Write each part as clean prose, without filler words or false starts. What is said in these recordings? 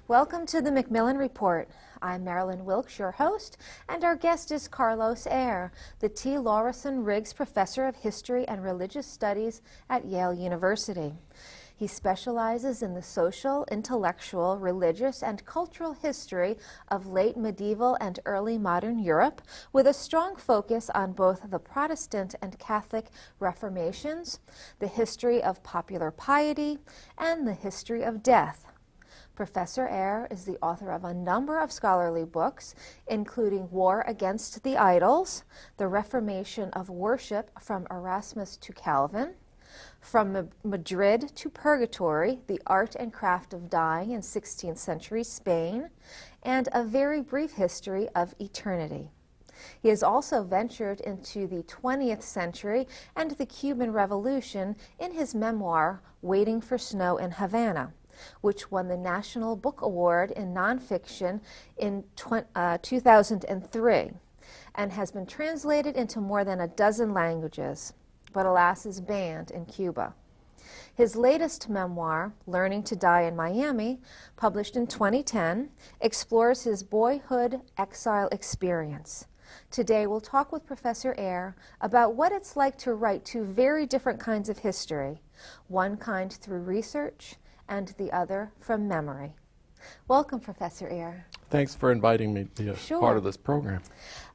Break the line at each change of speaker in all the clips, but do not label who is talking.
Welcome to the Macmillan Report. I'm Marilyn Wilkes, your host, and our guest is Carlos Eire, the T. Lawrison Riggs Professor of History and Religious Studies at Yale University. He specializes in the social, intellectual, religious, and cultural history of late medieval and early modern Europe, with a strong focus on both the Protestant and Catholic Reformations, the history of popular piety, and the history of death. Professor Eire is the author of a number of scholarly books, including War Against the Idols, The Reformation of Worship from Erasmus to Calvin, From Madrid to Purgatory, The Art and Craft of Dying in 16th Century Spain, and A Very Brief History of Eternity. He has also ventured into the 20th century and the Cuban Revolution in his memoir, Waiting for Snow in Havana, which won the National Book Award in Nonfiction in 2003 and has been translated into more than a dozen languages, but alas is banned in Cuba. His latest memoir, Learning to Die in Miami, published in 2010, explores his boyhood exile experience. Today we'll talk with Professor Eire about what it's like to write two very different kinds of history, one kind through research and the other from memory. Welcome, Professor Eire.
Thanks for inviting me to be a part of this program.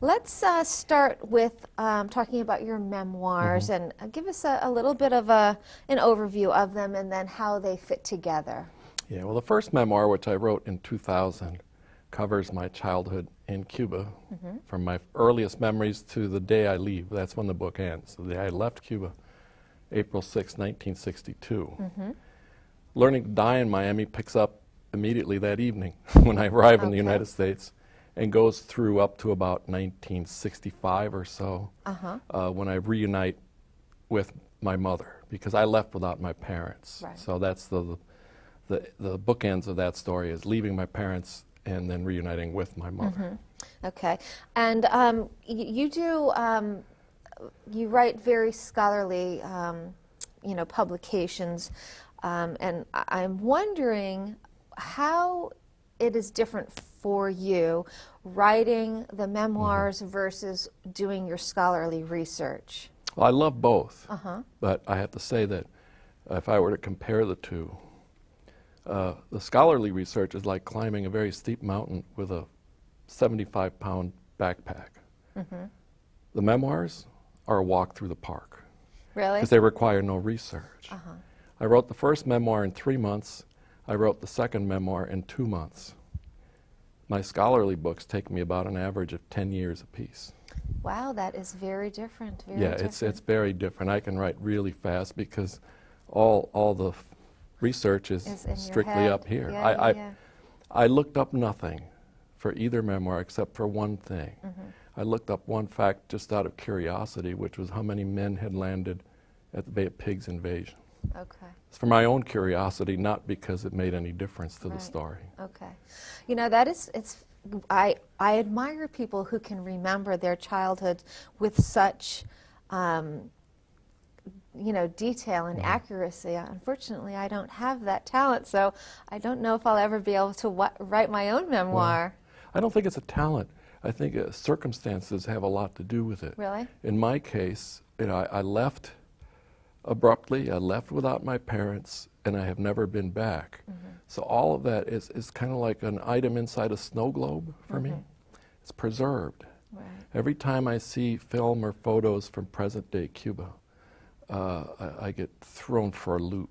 Let's start with talking about your memoirs and give us a little bit of an overview of them and then how they fit together.
Yeah, well, the first memoir, which I wrote in 2000, covers my childhood in Cuba, from my earliest memories to the day I leave. That's when the book ends, the day I left Cuba, April 6, 1962. Learning to Die in Miami picks up immediately that evening when I arrive in the United States and goes through up to about 1965 or so when I reunite with my mother, because I left without my parents. So that's the bookends of that story, is leaving my parents and then reuniting with my mother.
Okay, and you write very scholarly publications. And I'm wondering how it is different for you writing the memoirs versus doing your scholarly research.
Well, I love both, but I have to say that if I were to compare the two, the scholarly research is like climbing a very steep mountain with a 75-pound backpack. The memoirs are a walk through the park.
Really?
Because they require no research. I wrote the first memoir in 3 months. I wrote the second memoir in 2 months. My scholarly books take me about an average of 10 years apiece.
Wow, that is very different.
It's very different. I can write really fast because all the research is strictly up here. I looked up nothing for either memoir except for one thing. I looked up one fact just out of curiosity, which was how many men had landed at the Bay of Pigs invasion. It's for my own curiosity, not because it made any difference to the story.
You know, that is, I admire people who can remember their childhood with such, detail and accuracy. Unfortunately, I don't have that talent, so I don't know if I'll ever be able to write my own memoir.
Well, I don't think it's a talent. I think circumstances have a lot to do with it.
Really?
In my case, I left abruptly. I left without my parents, and I have never been back. So all of that is kind of like an item inside a snow globe for me. It's preserved. Every time I see film or photos from present-day Cuba, I get thrown for a loop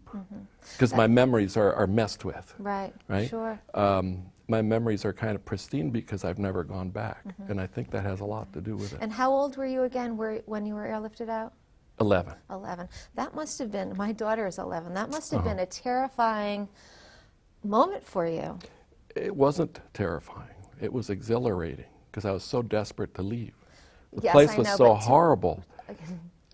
because my memories are messed with.
Right? Sure.
My memories are kind of pristine because I've never gone back, and I think that has a lot to do with it.
And how old were you again when you were airlifted out?
11.
11. That must have been, my daughter is 11, that must have been a terrifying moment for you.
It wasn't terrifying. It was exhilarating because I was so desperate to leave. The
Yes,
place
I
was
know,
so
but
horrible.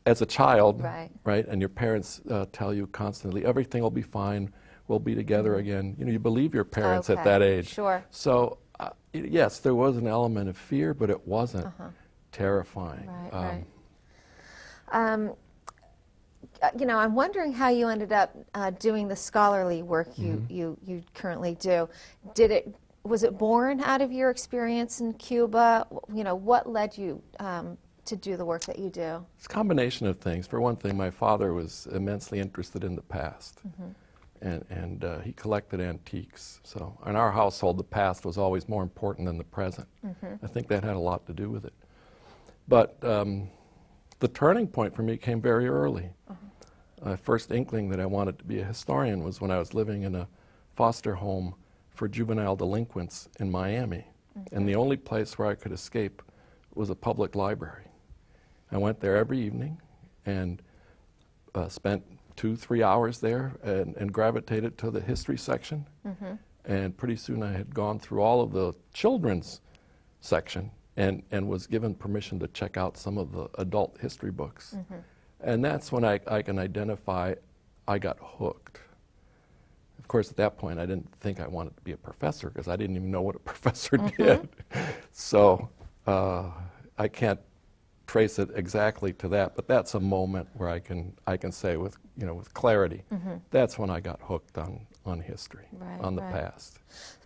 As a child,
right?
And your parents tell you constantly, everything will be fine, we'll be together again. You believe your parents at that age.
Sure.
So, yes, there was an element of fear, but it wasn't terrifying.
Right. you know, I'm wondering how you ended up doing the scholarly work you currently do. Was it born out of your experience in Cuba? You know, what led you to do the work that you do?
It's a combination of things. For one thing, my father was immensely interested in the past, and he collected antiques. So in our household, the past was always more important than the present. I think that had a lot to do with it. But the turning point for me came very early. First inkling that I wanted to be a historian was when I was living in a foster home for juvenile delinquents in Miami. And the only place where I could escape was a public library. I went there every evening and spent 2-3 hours there and gravitated to the history section. And pretty soon I had gone through all of the children's section and was given permission to check out some of the adult history books. And that's when I can identify I got hooked. Of course, at that point, I didn't think I wanted to be a professor because I didn't even know what a professor did. So I can't trace it exactly to that, but that's a moment where I can say with clarity, that's when I got hooked on history, on the past.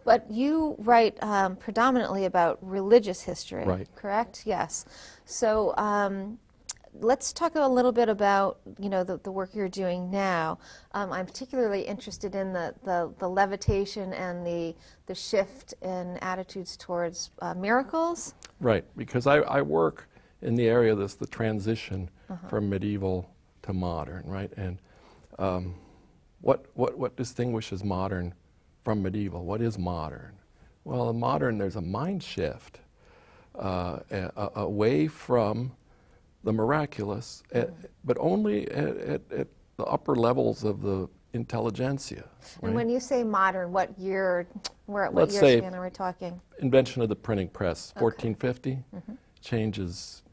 But you write predominantly about religious history, correct? Yes. So let's talk a little bit about the work you're doing now. I'm particularly interested in the levitation and the shift in attitudes towards miracles. Right,
because I work in the area that's the transition from medieval to modern, right? And what distinguishes modern from medieval? What is modern? Well, in modern, there's a mind shift away from the miraculous, but only at the upper levels of the intelligentsia. Right?
And when you say modern, what year span are we talking?
Invention of the printing press, 1450, changes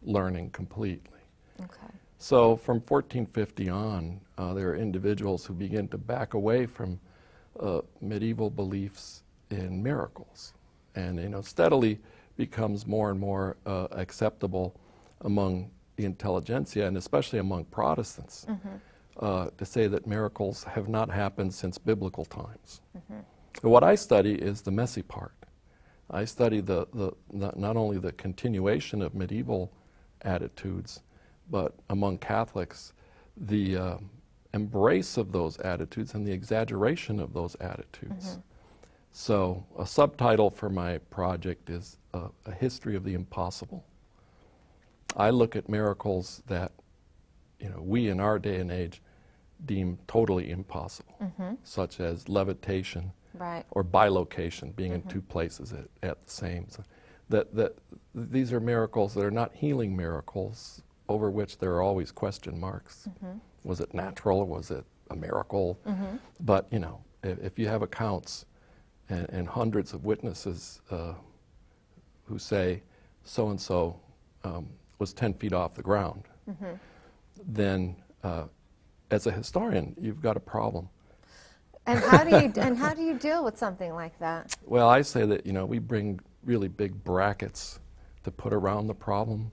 learning completely. So from 1450 on, there are individuals who begin to back away from medieval beliefs in miracles, and steadily becomes more and more acceptable among the intelligentsia, and especially among Protestants, to say that miracles have not happened since biblical times. What I study is the messy part. I study not only the continuation of medieval attitudes, but among Catholics, the embrace of those attitudes and the exaggeration of those attitudes. So a subtitle for my project is A History of the Impossible. I look at miracles that we in our day and age deem totally impossible, such as levitation or bilocation, being in two places at the same. So that these are miracles that are not healing miracles over which there are always question marks. Was it natural? Was it a miracle? But if you have accounts and hundreds of witnesses who say so-and-so was 10 feet off the ground, then as a historian, you've got a problem.
And how do you deal with something like that?
Well, I say that we bring really big brackets to put around the problem,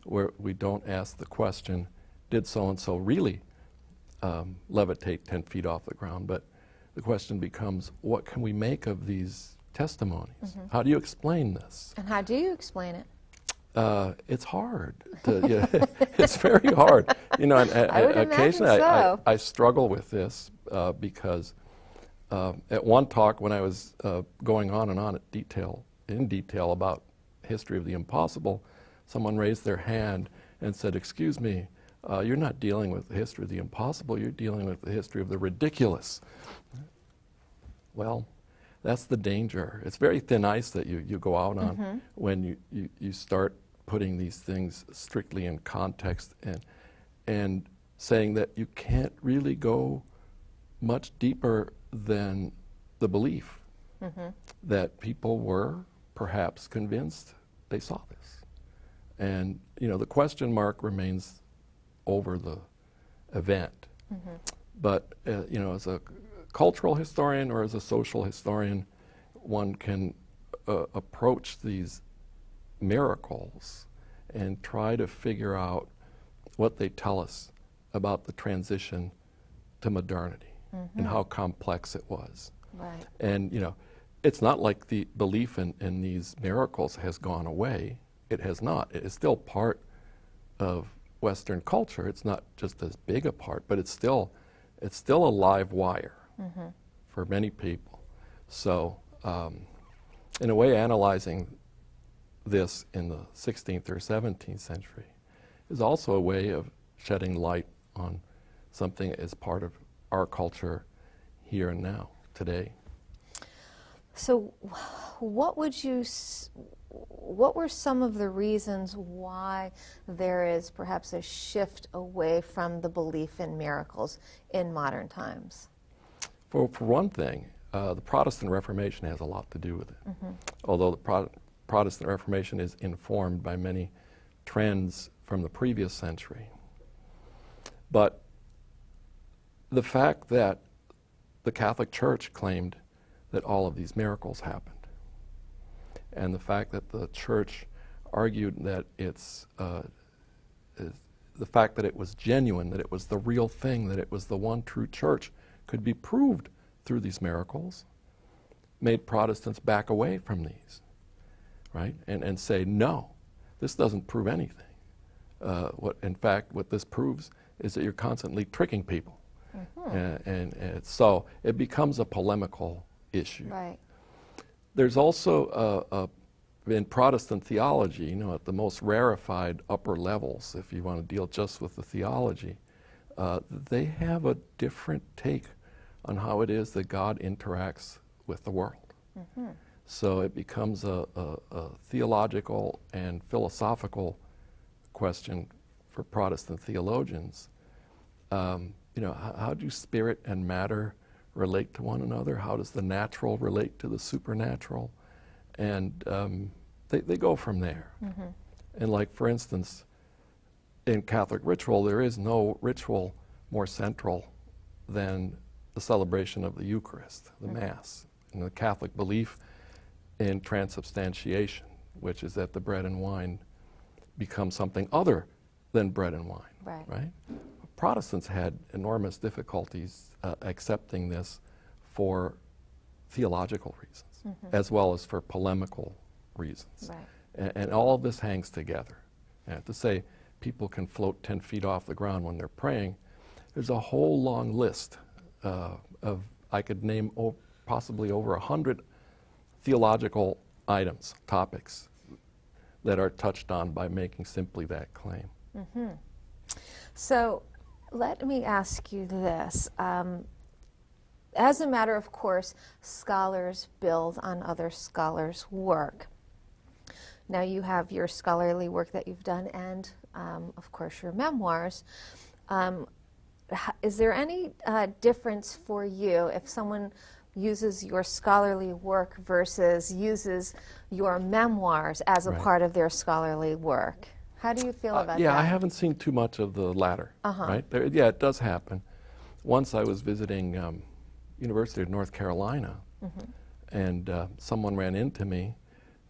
where we don't ask the question, did so-and-so really levitate 10 feet off the ground? But the question becomes, what can we make of these testimonies? How do you explain this?
And how do you explain it?
It's hard. It's very hard. And occasionally I struggle with this because at one talk when I was going on and on in detail about history of the impossible, someone raised their hand and said, "Excuse me, you're not dealing with the history of the impossible, you're dealing with the history of the ridiculous." Well, that's the danger. It's very thin ice that you go out on when you start putting these things strictly in context and saying that you can't really go much deeper than the belief that people were perhaps convinced they saw this. And the question mark remains over the event. But as a cultural historian or as a social historian, one can approach these miracles and try to figure out what they tell us about the transition to modernity and how complex it was.
Right.
And, you know, it's not like the belief in these miracles has gone away. It has not. It is still part of Western culture. It's not just as big a part, but it's still a live wire for many people. So, in a way, analyzing this in the 16th or 17th century is also a way of shedding light on something that is part of our culture here and now, today.
So what were some of the reasons why there is perhaps a shift away from the belief in miracles in modern times?
For one thing, the Protestant Reformation has a lot to do with it. Although the Protestant Reformation is informed by many trends from the previous century. But the fact that the Catholic Church claimed that all of these miracles happened, and the fact that the Church argued that the fact that it was genuine, that it was the real thing, that it was the one true Church, could be proved through these miracles, made Protestants back away from these, right? And say, no, this doesn't prove anything. In fact, what this proves is that you're constantly tricking people. And so it becomes a polemical issue.
Right.
There's also in Protestant theology, you know, at the most rarefied upper levels, if you want to deal just with the theology, they have a different take on how it is that God interacts with the world. So it becomes a theological and philosophical question for Protestant theologians. You know, how do spirit and matter relate to one another? How does the natural relate to the supernatural? And they go from there. And like, for instance, in Catholic ritual, there is no ritual more central than the celebration of the Eucharist, the Mass, and the Catholic belief in transubstantiation, which is that the bread and wine become something other than bread and wine, right? Protestants had enormous difficulties accepting this for theological reasons, as well as for polemical reasons. And all of this hangs together. And to say people can float 10 feet off the ground when they're praying, there's a whole long list of, I could name possibly over 100 theological items, topics, that are touched on by making simply that claim.
So let me ask you this. As a matter of course, scholars build on other scholars' work. Now you have your scholarly work that you've done and, of course, your memoirs. Is there any difference for you if someone uses your scholarly work versus uses your memoirs as a part of their scholarly work? How do you feel about that?
Yeah, I haven't seen too much of the latter, right? Yeah, it does happen. Once I was visiting University of North Carolina, and someone ran into me,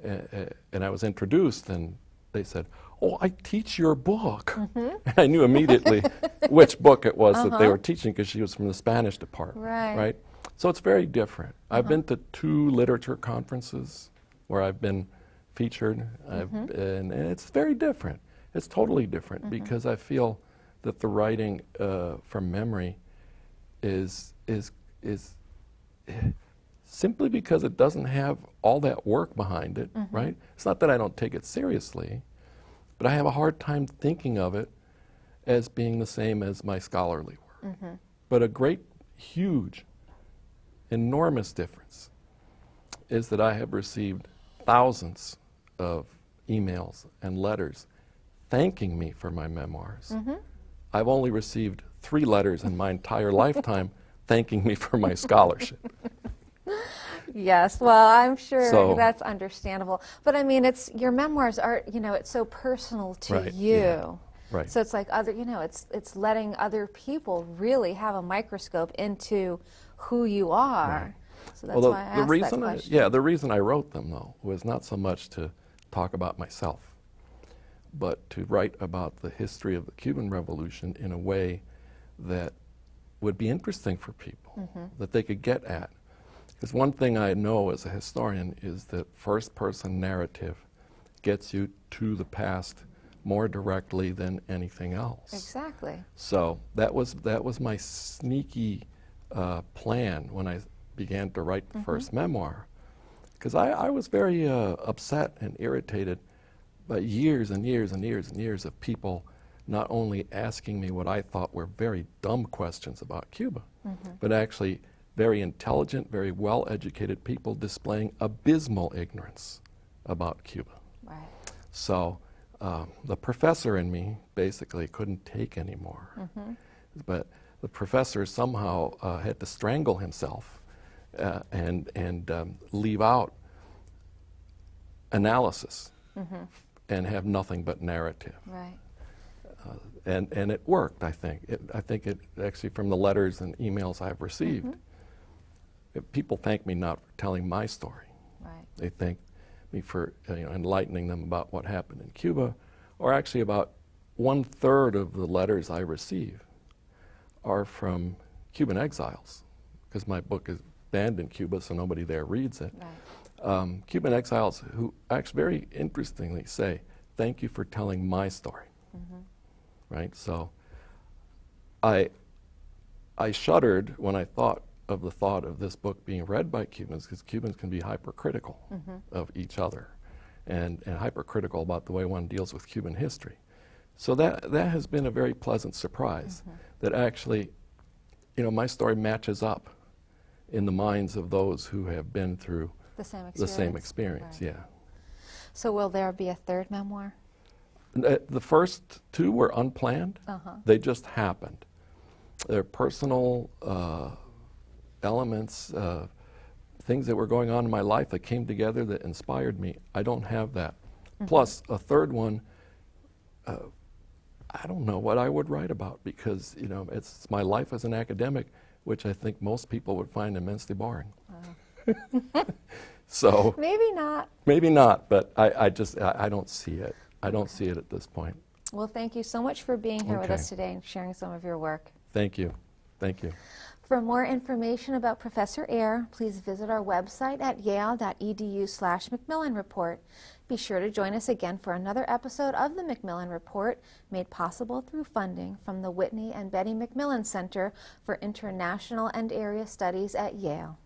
and I was introduced, and they said, "Oh, I teach your book." And I knew immediately which book it was that they were teaching, because she was from the Spanish department, right? So it's very different. I've been to 2 literature conferences where I've been featured, and it's very different. It's totally different, because I feel that the writing from memory is simply because it doesn't have all that work behind it, right? It's not that I don't take it seriously, but I have a hard time thinking of it as being the same as my scholarly work. But a great, huge, enormous difference is that I have received thousands of emails and letters thanking me for my memoirs. I've only received 3 letters in my entire lifetime thanking me for my scholarship.
Yes, well, I'm sure that's understandable. But I mean, it's your memoirs are, you know, it's so personal to you.
Yeah. Right.
So it's like other, you know, it's letting other people really have a microscope into who you are. So that's why I asked that question.
The reason I wrote them, though, was not so much to talk about myself, but to write about the history of the Cuban Revolution in a way that would be interesting for people, that they could get at. Because one thing I know as a historian is that first-person narrative gets you to the past more directly than anything else.
Exactly.
So that was my sneaky plan when I began to write the first memoir. Because I was very upset and irritated by years and years and years and years of people not only asking me what I thought were very dumb questions about Cuba, but actually very intelligent, very well-educated people displaying abysmal ignorance about Cuba.
Right.
So the professor in me basically couldn't take anymore. But the professor somehow had to strangle himself and leave out analysis and have nothing but narrative.
Right.
And it worked, I think. I think it actually, from the letters and emails I've received, people thank me not for telling my story.
Right.
They thank me for enlightening them about what happened in Cuba, or actually about 1/3 of the letters I receive are from Cuban exiles, because my book is banned in Cuba, so nobody there reads it. Right. Cuban exiles who actually very interestingly say, thank you for telling my story. Right? So I shuddered when I thought of this book being read by Cubans, because Cubans can be hypercritical of each other and hypercritical about the way one deals with Cuban history. So that has been a very pleasant surprise, that actually, my story matches up in the minds of those who have been through
the same
experience.
Right.
Yeah.
So will there be a third memoir?
The first two were unplanned. They just happened. They're personal elements, things that were going on in my life that came together that inspired me. I don't have that. Plus, a third one, I don't know what I would write about, because it's my life as an academic, which I think most people would find immensely boring. So
maybe not.
Maybe not, but I don't see it. I don't see it at this point.
Well, thank you so much for being here with us today and sharing some of your work.
Thank you. Thank you.
For more information about Professor Eire, please visit our website at yale.edu/Macmillan Report. Be sure to join us again for another episode of the Macmillan Report, made possible through funding from the Whitney and Betty Macmillan Center for International and Area Studies at Yale.